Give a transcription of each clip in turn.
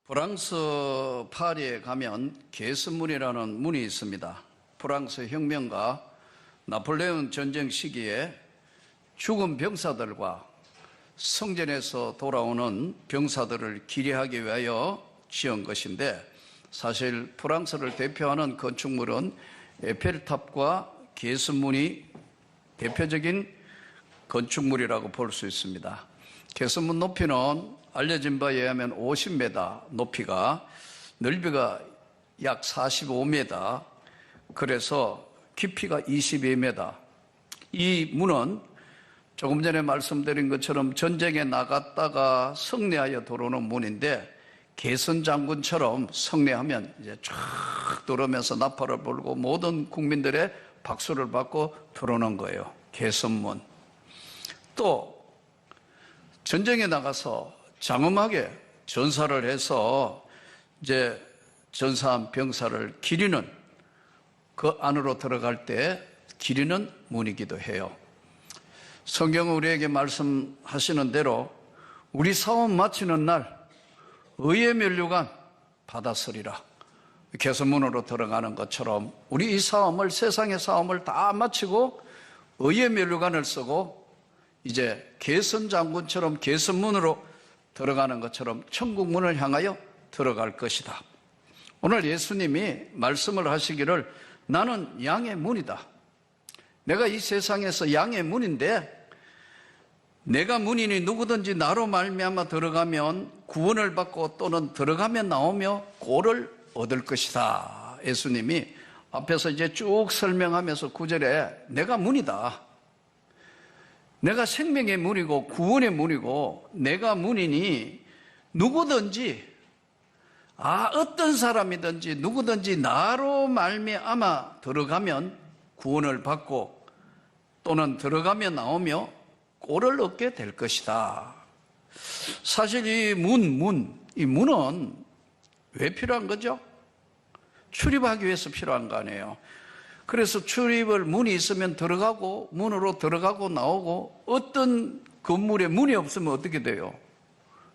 프랑스 파리에 가면 개선문이라는 문이 있습니다. 프랑스 혁명가 나폴레옹 전쟁 시기에 죽은 병사들과 성전에서 돌아오는 병사들을 기리하기 위하여 지은 것인데, 사실 프랑스를 대표하는 건축물은 에펠탑과 개선문이 대표적인 건축물이라고 볼 수 있습니다. 개선문 높이는 알려진 바에 의하면 50m, 높이가, 넓이가 약 45m, 그래서 깊이가 22m. 이 문은 조금 전에 말씀드린 것처럼 전쟁에 나갔다가 승리하여 들어오는 문인데, 개선 장군처럼 승리하면 이제 쫙 들어오면서 나팔을 불고 모든 국민들의 박수를 받고 들어오는 거예요. 개선문. 또 전쟁에 나가서 장엄하게 전사를 해서 이제 전사한 병사를 기리는, 그 안으로 들어갈 때 기리는 문이기도 해요. 성경은 우리에게 말씀하시는 대로 우리 사원 마치는 날 의의 면류관 받았으리라. 개선문으로 들어가는 것처럼 우리 이 싸움을, 세상의 싸움을 다 마치고 의의 면류관을 쓰고 이제 개선 장군처럼 개선문으로 들어가는 것처럼 천국 문을 향하여 들어갈 것이다. 오늘 예수님이 말씀을 하시기를 나는 양의 문이다. 내가 이 세상에서 양의 문인데, 내가 문이니 누구든지 나로 말미암아 들어가면 구원을 받고 또는 들어가면 나오며 꼴을 얻을 것이다. 예수님이 앞에서 이제 쭉 설명하면서 9절에 내가 문이다. 내가 생명의 문이고 구원의 문이고 내가 문이니 누구든지, 어떤 사람이든지 누구든지 나로 말미암아 들어가면 구원을 받고 또는 들어가며 나오며 꼴을 얻게 될 것이다. 사실 이 문은 왜 필요한 거죠? 출입하기 위해서 필요한 거 아니에요. 그래서 문이 있으면 들어가고, 문으로 들어가고 나오고, 어떤 건물에 문이 없으면 어떻게 돼요?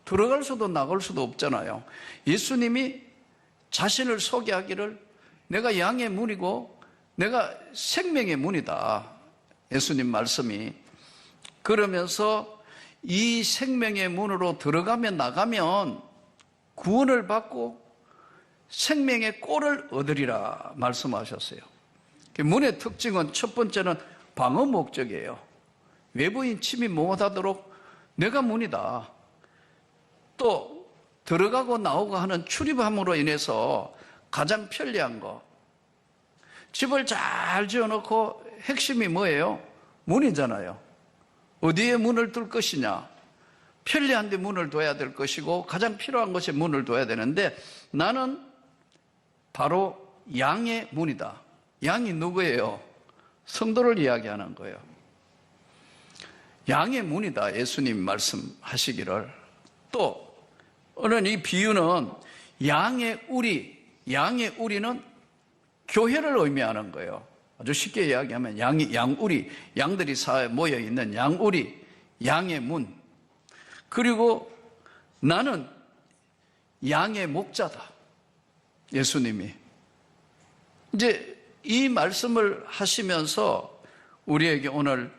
들어갈 수도 나갈 수도 없잖아요. 예수님이 자신을 소개하기를 내가 양의 문이고 내가 생명의 문이다. 예수님 말씀이. 그러면서 이 생명의 문으로 들어가면 나가면 구원을 받고 생명의 꼴을 얻으리라 말씀하셨어요. 문의 특징은 첫 번째는 방어 목적이에요. 외부인 침입 못하도록 내가 문이다. 또 들어가고 나오고 하는 출입함으로 인해서 가장 편리한 거, 집을 잘 지어놓고 핵심이 뭐예요? 문이잖아요. 어디에 문을 둘 것이냐? 편리한 데 문을 둬야 될 것이고 가장 필요한 것에 문을 둬야 되는데, 나는 바로 양의 문이다. 양이 누구예요? 성도를 이야기하는 거예요. 양의 문이다. 예수님 말씀하시기를. 또 오늘 이 비유는 양의 우리는 교회를 의미하는 거예요. 아주 쉽게 이야기하면 양우리, 양들이 사회에 모여 있는 양우리, 양의 문. 그리고 나는 양의 목자다. 예수님이 이제 이 말씀을 하시면서 우리에게 오늘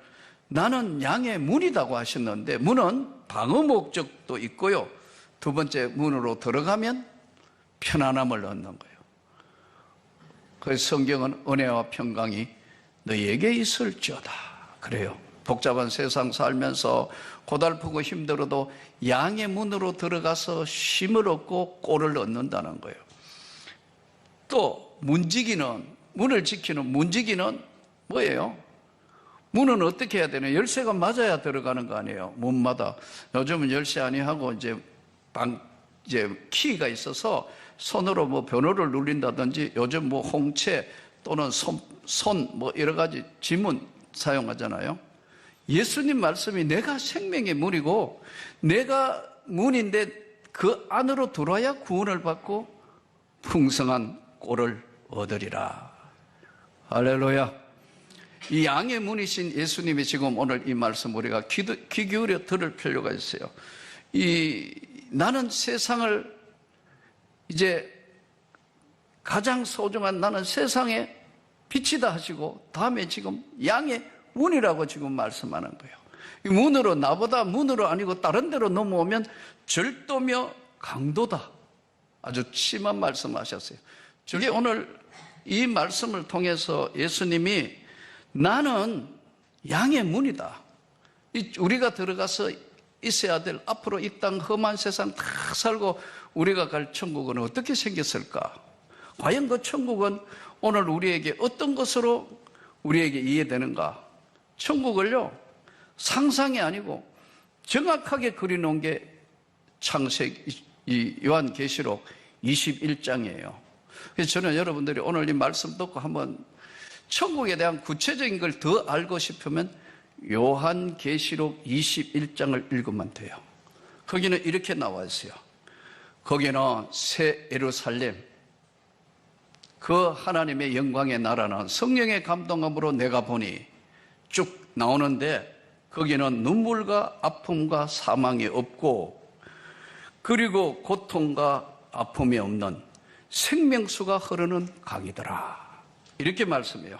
나는 양의 문이라고 하셨는데, 문은 방어 목적도 있고요. 두 번째, 문으로 들어가면 편안함을 얻는 거예요. 그래서 성경은 은혜와 평강이 너희에게 있을지어다 그래요. 복잡한 세상 살면서 고달프고 힘들어도 양의 문으로 들어가서 쉼을 얻고 꼴을 얻는다는 거예요. 또 문을 지키는 문지기는 뭐예요? 문은 어떻게 해야 되나요? 열쇠가 맞아야 들어가는 거 아니에요? 문마다. 요즘은 열쇠 아니하고 이제 키가 있어서 손으로 번호를 눌린다든지, 요즘 홍채 또는 손 여러 가지 지문 사용하잖아요. 예수님 말씀이 내가 생명의 문이고 내가 문인데 그 안으로 들어와야 구원을 받고 풍성한 꼴을 얻으리라. 할렐루야. 이 양의 문이신 예수님이 지금 오늘 이 말씀 우리가 귀 기울여 들을 필요가 있어요. 나는 세상을 이제 가장 소중한 나는 세상의 빛이다 하시고 다음에 지금 양의 문이라고 지금 말씀하는 거예요. 이 문으로 나보다 문으로 아니고 다른 데로 넘어오면 절도며 강도다. 아주 심한 말씀하셨어요. 저게 오늘 이 말씀을 통해서 예수님이 나는 양의 문이다. 우리가 들어가서 있어야 될 앞으로 이 땅 험한 세상 다 살고 우리가 갈 천국은 어떻게 생겼을까? 과연 그 천국은 오늘 우리에게 어떤 것으로 우리에게 이해되는가? 천국을요, 상상이 아니고 정확하게 그려놓은 게 요한계시록 21장이에요. 그래서 저는 여러분들이 오늘 이 말씀 듣고 한번 천국에 대한 구체적인 걸 더 알고 싶으면 요한계시록 21장을 읽으면 돼요. 거기는 이렇게 나와 있어요. 거기는 새 예루살렘, 그 하나님의 영광의 나라는 성령의 감동함으로 내가 보니 쭉 나오는데 거기는 눈물과 아픔과 사망이 없고 그리고 고통과 아픔이 없는 생명수가 흐르는 강이더라. 이렇게 말씀해요.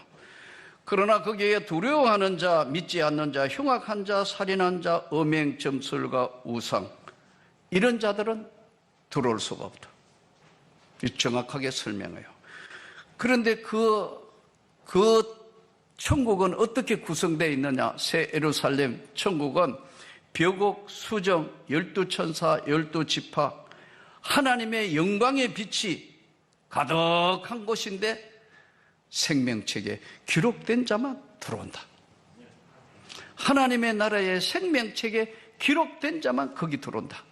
그러나 거기에 두려워하는 자, 믿지 않는 자, 흉악한 자, 살인한 자, 음행, 점술과 우상 이런 자들은 들어올 수가 없다. 정확하게 설명해요. 그런데 그 천국은 어떻게 구성되어 있느냐? 새 예루살렘 천국은 벽옥, 수정, 12천사, 12지파 하나님의 영광의 빛이 가득한 곳인데 생명책에 기록된 자만 들어온다. 하나님의 나라의 생명책에 기록된 자만 거기 들어온다.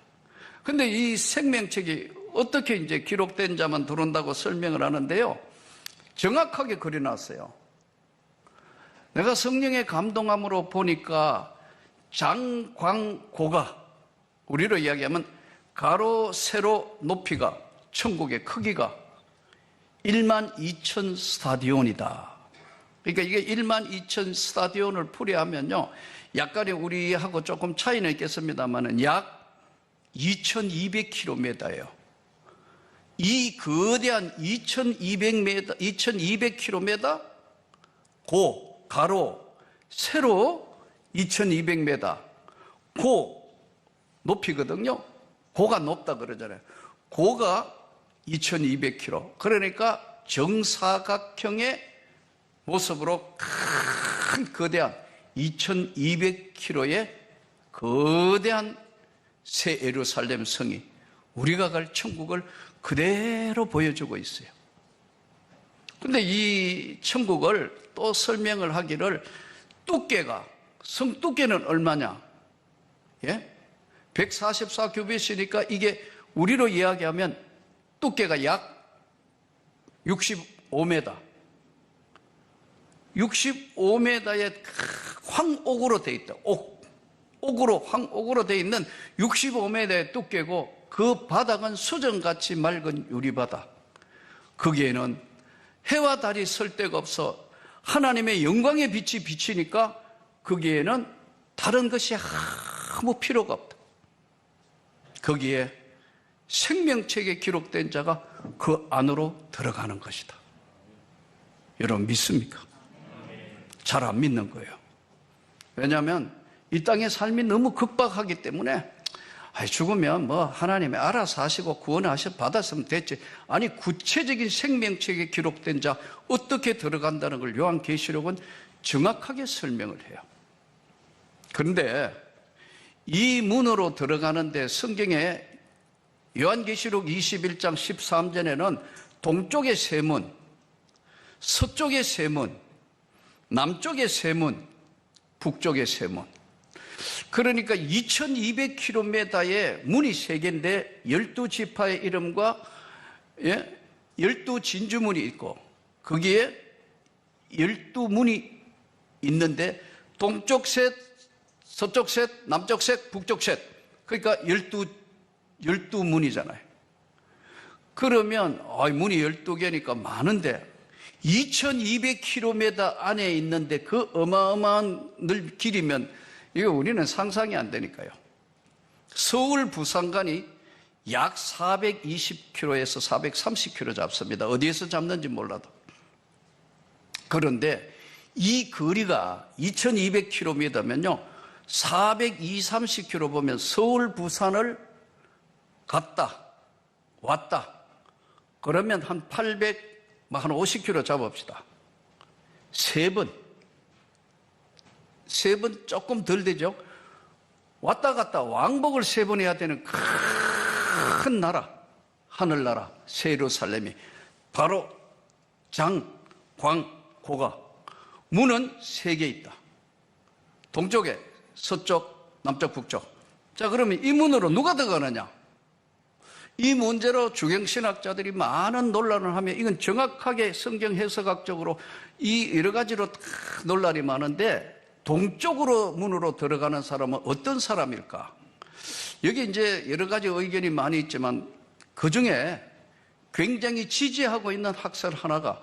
근데 이 생명책이 어떻게 이제 기록된 자만 들어온다고 설명을 하는데요. 정확하게 그려놨어요. 내가 성령의 감동함으로 보니까 장광고가, 우리로 이야기하면 가로 세로 높이가, 천국의 크기가 12,000 스타디온이다. 그러니까 이게 12,000 스타디온을 풀이하면요, 약간의 우리하고 조금 차이는 있겠습니다만은 약 2,200km예요. 이 거대한 2,200km 고, 가로, 세로 2,200m 고 높이거든요. 고가 높다 그러잖아요. 고가 2,200km. 그러니까 정사각형의 모습으로 큰 거대한 2,200km의 거대한 새 예루살렘 성이 우리가 갈 천국을 그대로 보여주고 있어요. 근데 이 천국을 또 설명을 하기를 두께가, 성 두께는 얼마냐? 예? 144규빗이니까 이게 우리로 이야기하면 두께가 약 65m. 65m의 황옥으로 되어 있다. 옥으로, 황옥으로 되어 있는 65m의 두께고 그 바닥은 수정같이 맑은 유리바다. 거기에는 해와 달이 설 데가 없어 하나님의 영광의 빛이 비치니까 거기에는 다른 것이 아무 필요가 없다. 거기에 생명책에 기록된 자가 그 안으로 들어가는 것이다. 여러분 믿습니까? 잘 안 믿는 거예요. 왜냐하면 이 땅의 삶이 너무 급박하기 때문에 죽으면 뭐 하나님이 알아서 하시고 구원하셔 받았으면 됐지. 아니 구체적인 생명책에 기록된 자 어떻게 들어간다는 걸 요한계시록은 정확하게 설명을 해요. 그런데 이 문으로 들어가는데 성경에 요한계시록 21장 13절에는 동쪽의 세 문, 서쪽의 세 문, 남쪽의 세 문, 북쪽의 세 문. 그러니까 2200km의 문이 세 개인데 12지파의 이름과 12진주문이 있고 거기에 12문이 있는데 동쪽 셋, 서쪽 셋, 남쪽 셋, 북쪽 셋. 그러니까 12문이잖아요. 그러면 문이 12개니까 많은데 2200km 안에 있는데 그 어마어마한 길이면 이거 우리는 상상이 안 되니까요. 서울 부산 간이 약 420km에서 430km 잡습니다. 어디에서 잡는지 몰라도. 그런데 이 거리가 2200km면요, 420, 30km 보면 서울, 부산을 갔다, 왔다. 그러면 한 50km 잡읍시다. 세 번 조금 덜 되죠? 왔다 갔다 왕복을 3번 해야 되는 큰 나라, 하늘나라, 예루살렘이 바로 장, 광, 고가. 문은 3개 있다. 동쪽에, 서쪽, 남쪽, 북쪽. 자, 그러면 이 문으로 누가 들어가느냐? 이 문제로 주경신학자들이 많은 논란을 하며, 이건 정확하게 성경 해석학적으로 이 여러 가지로 논란이 많은데, 동쪽으로 문으로 들어가는 사람은 어떤 사람일까? 여기 이제 여러 가지 의견이 많이 있지만 그 중에 굉장히 지지하고 있는 학설 하나가,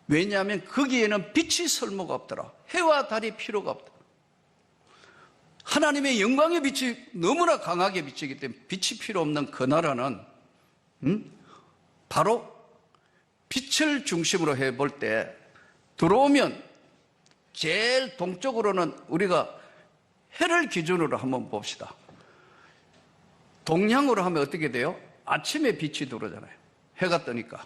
왜냐하면 거기에는 빛이 설모가 없더라. 해와 달이 필요가 없다. 하나님의 영광의 빛이 너무나 강하게 비치기 때문에 빛이 필요 없는 그 나라는 바로 빛을 중심으로 해볼 때 들어오면 제일 동쪽으로는 우리가 해를 기준으로 한번 봅시다. 동향으로 하면 어떻게 돼요? 아침에 빛이 들어오잖아요. 해가 뜨니까.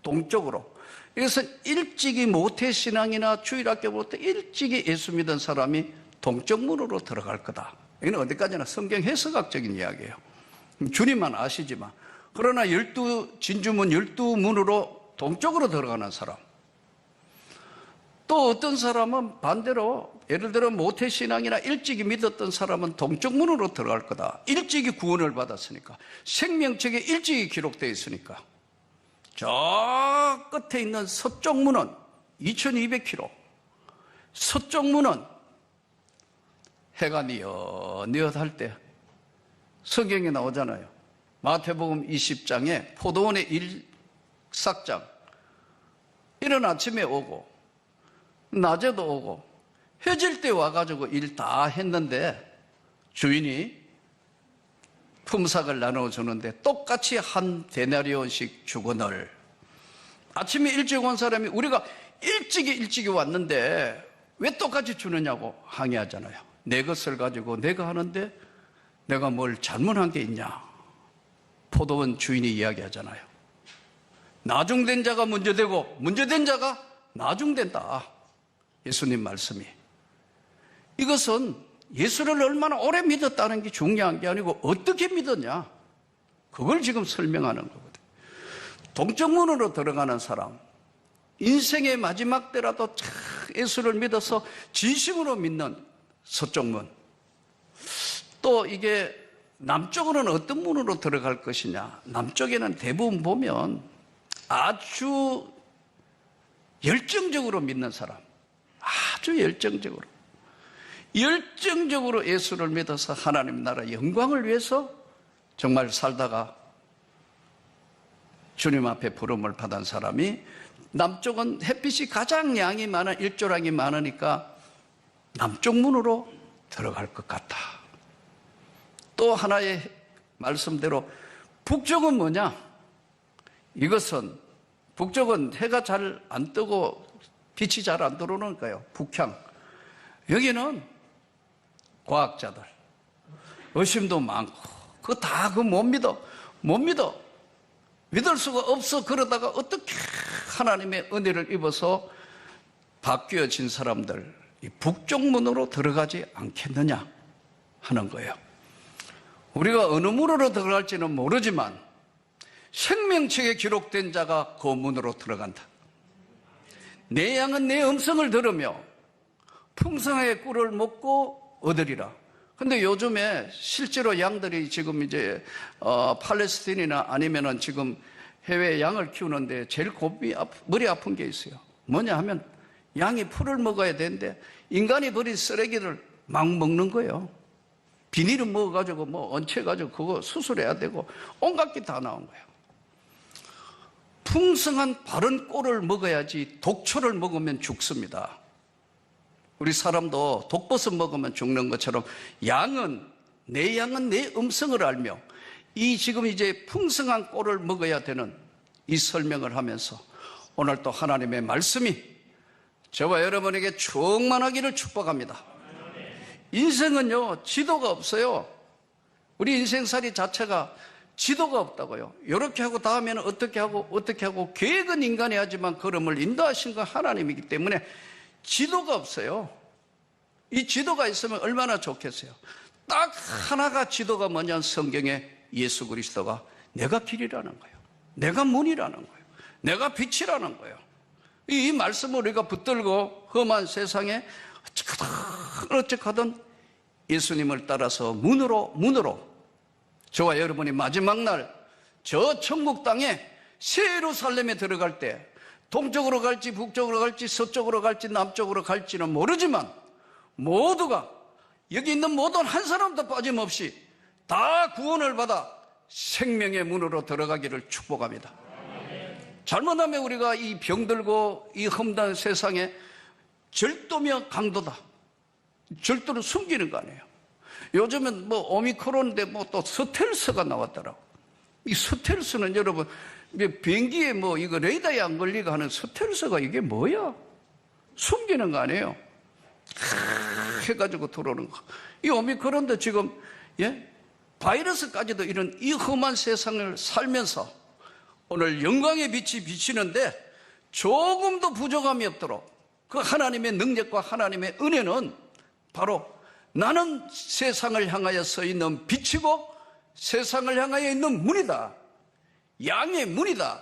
동쪽으로. 이것은 일찍이 모태신앙이나 주일학교부터 일찍이 예수 믿은 사람이 동쪽문으로 들어갈 거다. 이건 어디까지나 성경 해석학적인 이야기예요. 주님만 아시지만. 그러나 진주문 12문으로 동쪽으로 들어가는 사람. 또 어떤 사람은 반대로, 예를 들어 모태신앙이나 일찍이 믿었던 사람은 동쪽문으로 들어갈 거다. 일찍이 구원을 받았으니까. 생명책에 일찍이 기록되어 있으니까. 저 끝에 있는 서쪽문은 2200km. 서쪽문은 해가 뉘엿할 때 성경에 나오잖아요. 마태복음 20장에 포도원의 일삭장. 이른 아침에 오고 낮에도 오고 해질 때 와가지고 일 다 했는데 주인이 품삯을 나눠주는데 똑같이 한 데나리온씩 주거늘. 아침에 일찍 온 사람이 우리가 일찍이 왔는데 왜 똑같이 주느냐고 항의하잖아요. 내 것을 가지고 내가 하는데 내가 뭘 잘못한 게 있냐. 포도원 주인이 이야기하잖아요. 나중된 자가 먼저 되고 문제된 자가 나중된다. 예수님 말씀이. 이것은 예수를 얼마나 오래 믿었다는 게 중요한 게 아니고 어떻게 믿었냐. 그걸 지금 설명하는 거거든. 동쪽문으로 들어가는 사람, 인생의 마지막 때라도 예수를 믿어서 진심으로 믿는 서쪽문. 또 이게 남쪽으로는 어떤 문으로 들어갈 것이냐. 남쪽에는 대부분 보면 아주 열정적으로 믿는 사람, 아주 열정적으로 예수를 믿어서 하나님 나라 영광을 위해서 정말 살다가 주님 앞에 부름을 받은 사람이, 남쪽은 햇빛이 가장 양이 많아, 일조량이 많으니까 남쪽 문으로 들어갈 것 같다. 또 하나의 말씀대로 북쪽은 뭐냐? 이것은 북쪽은 해가 잘 안 뜨고 빛이 잘 안 들어오는 거예요. 북향. 여기는 과학자들 의심도 많고 그거 다 못 믿어. 믿을 수가 없어. 그러다가 어떻게 하나님의 은혜를 입어서 바뀌어진 사람들 이 북쪽 문으로 들어가지 않겠느냐 하는 거예요. 우리가 어느 문으로 들어갈지는 모르지만 생명책에 기록된 자가 그 문으로 들어간다. 내 양은 내 음성을 들으며 풍성하게 꿀을 먹고 얻으리라. 근데 요즘에 실제로 양들이 지금 이제 팔레스틴이나 아니면은 지금 해외 양을 키우는데 제일 머리 아픈 게 있어요. 뭐냐 하면 양이 풀을 먹어야 되는데 인간이 버린 쓰레기를 막 먹는 거예요. 비닐을 먹어가지고 뭐 얹혀가지고 그거 수술해야 되고 온갖 게 다 나온 거예요. 풍성한 바른 꿀을 먹어야지 독초를 먹으면 죽습니다. 우리 사람도 독버섯 먹으면 죽는 것처럼 내 양은 내 음성을 알며 이 지금 이제 풍성한 꼴을 먹어야 되는 이 설명을 하면서 오늘 또 하나님의 말씀이 저와 여러분에게 충만하기를 축복합니다. 인생은요, 지도가 없어요. 우리 인생살이 자체가 지도가 없다고요. 이렇게 하고 다음에는 어떻게 하고 계획은 인간이 하지만 걸음을 인도하신 건 하나님이기 때문에 지도가 없어요. 이 지도가 있으면 얼마나 좋겠어요. 딱 하나가 지도가 뭐냐면 성경에 예수 그리스도가 내가 길이라는 거예요. 내가 문이라는 거예요. 내가 빛이라는 거예요. 이 말씀을 우리가 붙들고 험한 세상에 어찌하든 예수님을 따라서 문으로 저와 여러분이 마지막 날 저 천국 땅에 새 예루살렘에 들어갈 때 동쪽으로 갈지 북쪽으로 갈지 서쪽으로 갈지 남쪽으로 갈지는 모르지만 모두가 여기 있는 모든 한 사람도 빠짐없이 다 구원을 받아 생명의 문으로 들어가기를 축복합니다. 잘못하면 우리가 이 병들고 이 험단 세상에 절도며 강도다. 절도를 숨기는 거 아니에요. 요즘은 뭐 오미크론인데 뭐 또 스텔스가 나왔더라고. 이 스텔스는 여러분 비행기에 뭐 이거 레이더에 안 걸리게 하는 스텔스가 이게 뭐야? 숨기는 거 아니에요. 해가지고 들어오는 거. 이 오미크론도 지금 바이러스까지도 이런 이 험한 세상을 살면서 오늘 영광의 빛이 비치는데 조금도 부족함이 없도록 그 하나님의 능력과 하나님의 은혜는 바로 나는 세상을 향하여 서 있는 빛이고 세상을 향하여 있는 문이다. 양의 문이다.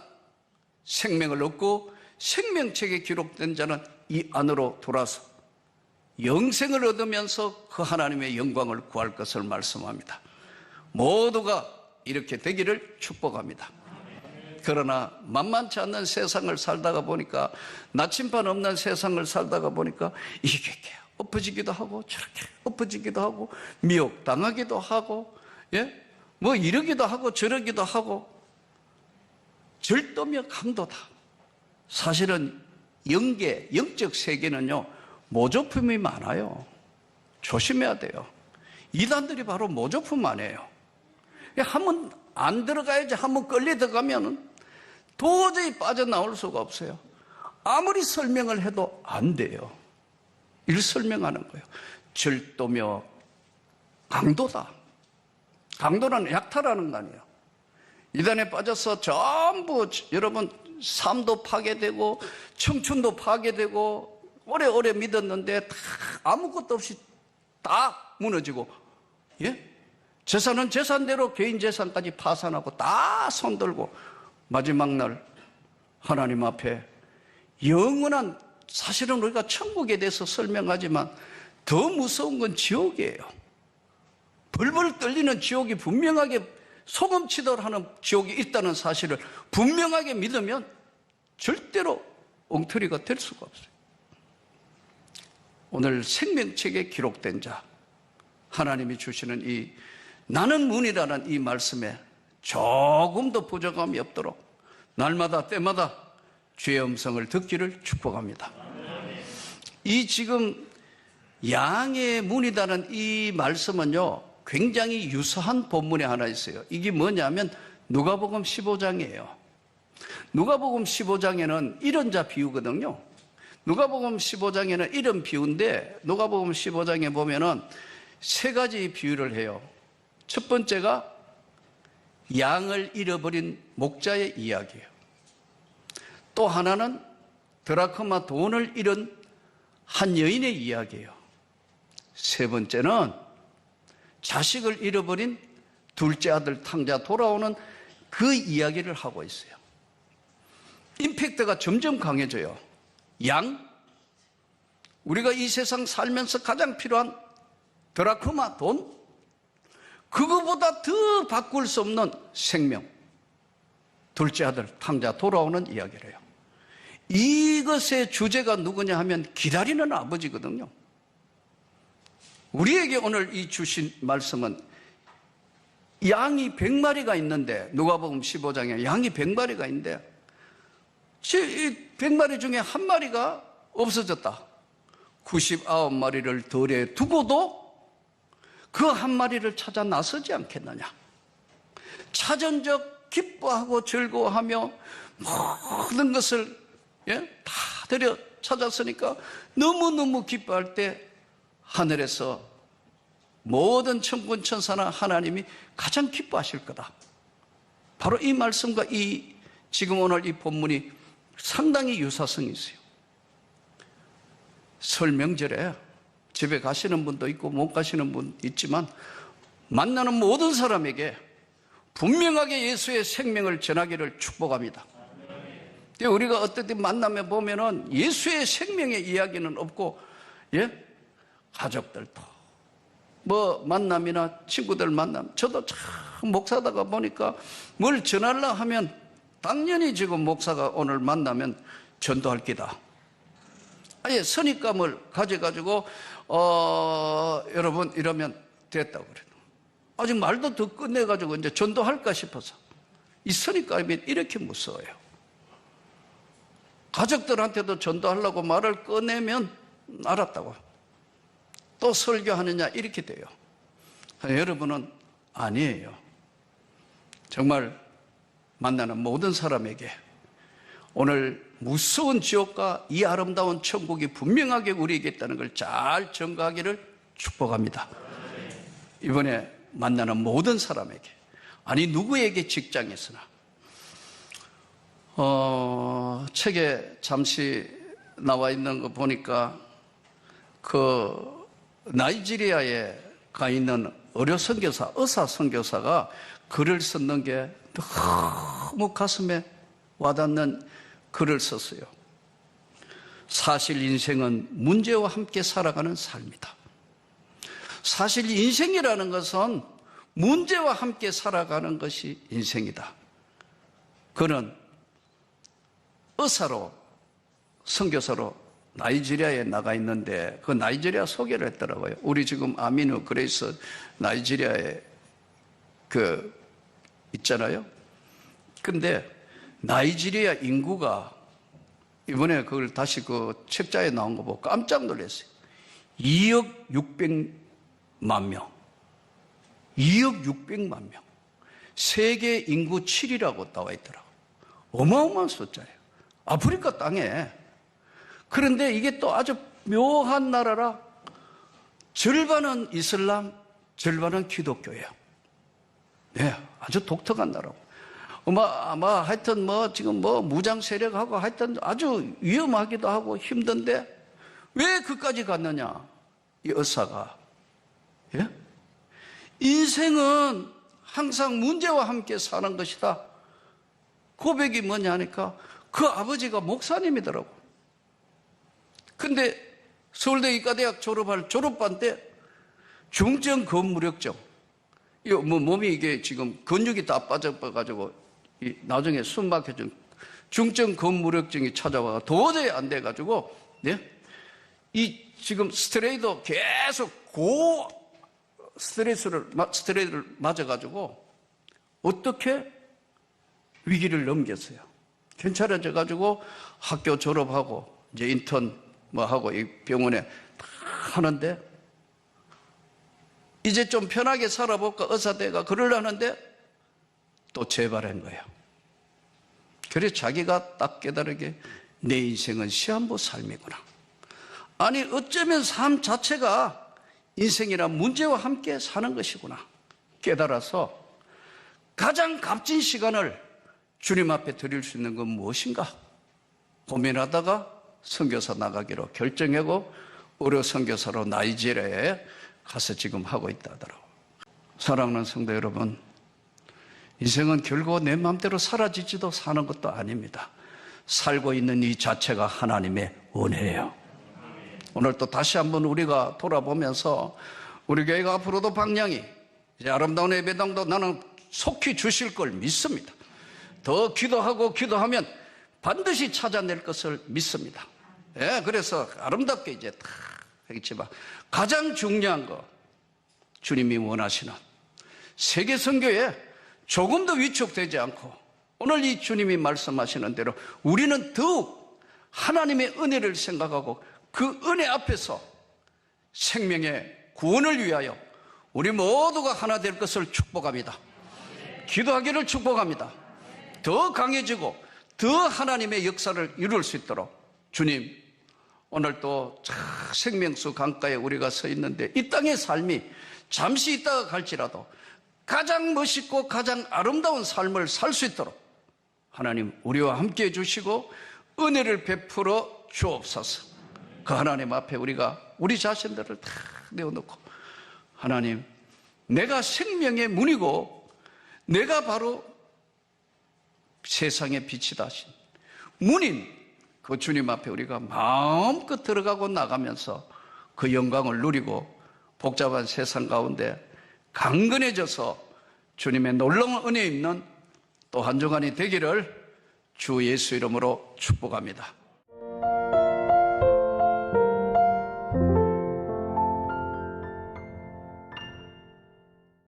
생명을 얻고 생명책에 기록된 자는 이 안으로 돌아서 영생을 얻으면서 그 하나님의 영광을 구할 것을 말씀합니다. 모두가 이렇게 되기를 축복합니다. 그러나 만만치 않는 세상을 살다가 보니까 나침반 없는 세상을 살다가 보니까 이게 엎어지기도 하고 저렇게 엎어지기도 하고 미혹당하기도 하고 뭐 이러기도 하고 저러기도 하고 절도며 강도다. 사실은 영적 세계는요 모조품이 많아요. 조심해야 돼요. 이단들이 바로 모조품 아니에요. 한번 안 들어가야지 한번 끌려 들어가면 도저히 빠져나올 수가 없어요. 아무리 설명을 해도 안 돼요. 이를 설명하는 거예요. 절도며 강도다. 강도는 약탈하는 거 아니에요. 이단에 빠져서 전부 여러분 삶도 파괴되고 청춘도 파괴되고 오래오래 믿었는데 다 아무것도 없이 다 무너지고 재산은 재산대로 개인 재산까지 파산하고 다 손들고 마지막 날 하나님 앞에 영원한 사실은 우리가 천국에 대해서 설명하지만 더 무서운 건 지옥이에요. 벌벌 떨리는 지옥이 분명하게 소금치도록 하는 지옥이 있다는 사실을 분명하게 믿으면 절대로 엉터리가 될 수가 없어요. 오늘 생명책에 기록된 자 하나님이 주시는 이 나는 문이라는 이 말씀에 조금도 부족함이 없도록 날마다 때마다 주의 음성을 듣기를 축복합니다. 이 지금 양의 문이라는 이 말씀은요 굉장히 유사한 본문에 하나 있어요. 이게 뭐냐면 누가복음 15장이에요. 누가복음 15장에는 이런 자 비유거든요. 누가복음 15장에는 이런 비유인데 누가복음 15장에 보면은 세 가지 비유를 해요. 첫 번째가 양을 잃어버린 목자의 이야기예요. 또 하나는 드라크마 돈을 잃은 한 여인의 이야기예요. 세 번째는 자식을 잃어버린 둘째 아들 탕자 돌아오는 그 이야기를 하고 있어요. 임팩트가 점점 강해져요. 양, 우리가 이 세상 살면서 가장 필요한 드라크마 돈, 그거보다 더 바꿀 수 없는 생명, 둘째 아들 탕자 돌아오는 이야기를 해요. 이것의 주제가 누구냐 하면 기다리는 아버지거든요. 우리에게 오늘 이 주신 말씀은 양이 100마리가 있는데 누가복음 15장에 양이 100마리가 있는데 이 100마리 중에 한 마리가 없어졌다. 99마리를 덜에 두고도 그 한 마리를 찾아 나서지 않겠느냐. 자전적 기뻐하고 즐거워하며 모든 것을 다 데려 찾았으니까 너무너무 기뻐할 때 하늘에서 모든 천군 천사나 하나님이 가장 기뻐하실 거다. 바로 이 말씀과 지금 오늘 이 본문이 상당히 유사성이 있어요. 설 명절에 집에 가시는 분도 있고 못 가시는 분 있지만 만나는 모든 사람에게 분명하게 예수의 생명을 전하기를 축복합니다. 우리가 어떨 때 만나면 보면은 예수의 생명의 이야기는 없고, 가족들도 뭐 만남이나 친구들 만남, 저도 참 목사다가 보니까 뭘 전하려 하면 당연히 지금 목사가 오늘 만나면 전도할 기다. 아예 선입감을 가져가지고 여러분 이러면 됐다고 그래요. 아직 말도 더 끝내가지고 이제 전도할까 싶어서. 이 선입감이 이렇게 무서워요. 가족들한테도 전도하려고 말을 꺼내면 알았다고. 또 설교하느냐 이렇게 돼요. 여러분은 아니에요. 정말 만나는 모든 사람에게 오늘 무서운 지옥과 이 아름다운 천국이 분명하게 우리에게 있다는 걸 잘 전가하기를 축복합니다. 이번에 만나는 모든 사람에게, 아니 누구에게 직장에서나 책에 잠시 나와 있는 거 보니까 그 나이지리아에 가 있는 의료 선교사, 의사 선교사가 글을 썼는 게 너무 가슴에 와닿는 글을 썼어요. 사실 인생은 문제와 함께 살아가는 삶이다. 사실 인생이라는 것은 문제와 함께 살아가는 것이 인생이다. 그는 의사로, 선교사로 나이지리아에 나가 있는데 그 나이지리아 소개를 했더라고요. 우리 지금 아미누 그레이스 나이지리아에 있잖아요. 근데 나이지리아 인구가 이번에 그걸 다시 그 책자에 나온 거 보고 깜짝 놀랐어요. 2억 600만 명. 2억 600만 명. 세계 인구 7위라고 나와 있더라고요. 어마어마한 숫자예요. 아프리카 땅에. 그런데 이게 또 아주 묘한 나라라. 절반은 이슬람, 절반은 기독교예요. 네, 아주 독특한 나라고. 아마 하여튼 지금 무장 세력하고 하여튼 아주 위험하기도 하고 힘든데 왜 그까지 갔느냐? 이 의사가. 예? 인생은 항상 문제와 함께 사는 것이다. 고백이 뭐냐 하니까 그 아버지가 목사님이더라고. 근데 서울대 의과대학 졸업반 때 중증 근무력증. 몸이 이게 지금 근육이 다 빠져가지고 나중에 숨 막혀준 중증 근무력증이 찾아와 도저히 안 돼가지고, 이 지금 스트레이도 계속 스트레스를 맞아가지고 어떻게 위기를 넘겼어요. 괜찮아져가지고 학교 졸업하고 이제 인턴 하고 이 병원에 하는데 이제 좀 편하게 살아볼까 의사대가 그러려는데 또 재발한 거예요. 그래서 자기가 딱 깨달으게 내 인생은 시한부 삶이구나. 아니 어쩌면 삶 자체가 인생이란 문제와 함께 사는 것이구나 깨달아서 가장 값진 시간을 주님 앞에 드릴 수 있는 건 무엇인가 고민하다가 선교사 나가기로 결정하고 의료 선교사로 나이지리아에 가서 지금 하고 있다 하더라고요. 사랑하는 성도 여러분, 인생은 결국 내 마음대로 사라지지도 사는 것도 아닙니다. 살고 있는 이 자체가 하나님의 은혜예요. 오늘 또 다시 한번 우리가 돌아보면서 우리 교회가 앞으로도 방향이 이제 아름다운 예배당도 나는 속히 주실 걸 믿습니다. 더 기도하면 반드시 찾아낼 것을 믿습니다. 그래서 아름답게 이제 다 하겠지만 가장 중요한 거 주님이 원하시는 세계 선교에 조금 더 위축되지 않고 오늘 이 주님이 말씀하시는 대로 우리는 더욱 하나님의 은혜를 생각하고 그 은혜 앞에서 생명의 구원을 위하여 우리 모두가 하나 될 것을 축복합니다. 기도하기를 축복합니다. 더 강해지고 더 하나님의 역사를 이룰 수 있도록 주님, 오늘 또 생명수 강가에 우리가 서 있는데 이 땅의 삶이 잠시 있다가 갈지라도 가장 멋있고 가장 아름다운 삶을 살 수 있도록 하나님 우리와 함께 해주시고 은혜를 베풀어 주옵소서. 그 하나님 앞에 우리가 우리 자신들을 다 내어놓고 하나님, 내가 생명의 문이고 내가 바로 세상의 빛이다 하신 문인 그 주님 앞에 우리가 마음껏 들어가고 나가면서 그 영광을 누리고 복잡한 세상 가운데 강건해져서 주님의 놀라운 은혜 있는 또 한 주간이 되기를 주 예수 이름으로 축복합니다.